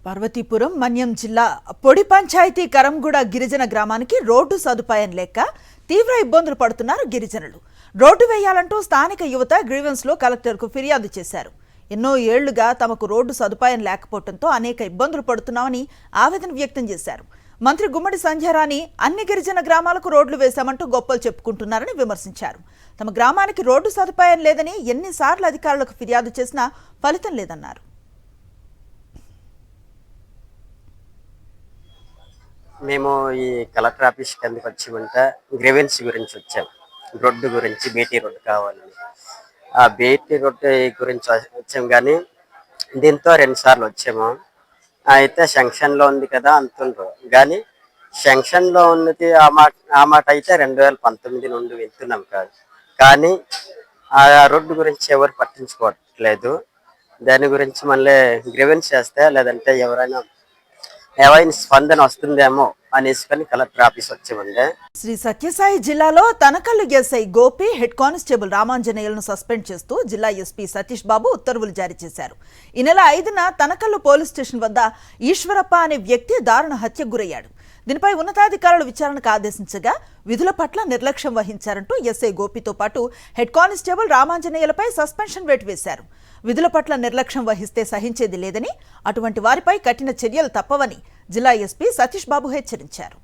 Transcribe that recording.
పార్వతీపురం మన్యం జిల్లా పొడి పంచాయతీ కరంగూడ గిరిజన గ్రామానికి రోడ్డు సదుపాయం లేక తీవ్ర ఇబ్బందులు పడుతున్నారు గిరిజనులు. రోడ్డు వేయాలంటూ స్థానిక యువత గ్రీవెన్స్ లో కలెక్టర్కు ఫిర్యాదు చేశారు. ఎన్నో ఏళ్లుగా తమకు రోడ్డు సదుపాయం లేకపోవడంతో అనేక ఇబ్బందులు పడుతున్నామని ఆవేదన వ్యక్తం చేశారు. మంత్రి గుమ్మడి సంధ్యారాణి అన్ని గిరిజన గ్రామాలకు రోడ్లు వేశామంటూ గొప్పలు చెప్పుకుంటున్నారని విమర్శించారు. తమ గ్రామానికి రోడ్డు సదుపాయం లేదని ఎన్నిసార్లు అధికారులకు ఫిర్యాదు చేసినా ఫలితం లేదన్నారు. మేము ఈ కలెక్టర్ ఆఫీస్కి ఎందుకు వచ్చామంటే గ్రీవెన్స్ గురించి వచ్చాం. రోడ్డు గురించి బీటీ రోడ్డు కావాలని. ఆ బీటీ రోడ్డు గురించి వచ్చాం, కానీ దీంతో 2 సార్లు వచ్చాము. అయితే శాంక్షన్లో ఉంది కదా అంటుండ్రు, కానీ శాంక్షన్లో ఉన్నది ఆ మాట అయితే 2019 నుండి వెళ్తున్నాం కాదు, కానీ ఆ రోడ్డు గురించి ఎవరు పట్టించుకోవట్లేదు. దాని గురించి మళ్ళీ గ్రీవెన్స్ చేస్తే లేదంటే ఎవరైనా స్పందన వస్తుందేమో అనేసుకొని కలెక్టర్ ఆఫీస్ వచ్చేమండి. Sri Sathya Sai Tanakallu SI Gopi, head constable రామాంజనేయులను సస్పెండ్ చేస్తూ జిల్లా ఎస్పీ సతీష్ బాబు ఉత్తర్వులు జారీ చేశారు. ఈ నెల 5న తనకల్లు పోలీస్ స్టేషన్ వద్ద ఈశ్వరప్ప అనే వ్యక్తి దారుణ హత్యకు గురయ్యాడు. దీనిపై ఉన్నతాధికారులు విచారణకు ఆదేశించగా విధుల పట్ల నిర్లక్ష్యం వహించారంటూ ఎస్ఐ గోపితో పాటు హెడ్ కానిస్టేబుల్ రామాంజనేయులపై సస్పెన్షన్ వేటు వేశారు. విధుల పట్ల నిర్లక్ష్యం వహిస్తే సహించేది లేదని, అటువంటి వారిపై కఠిన చర్యలు తప్పవని జిల్లా ఎస్పీ సతీష్ బాబు హెచ్చరించారు.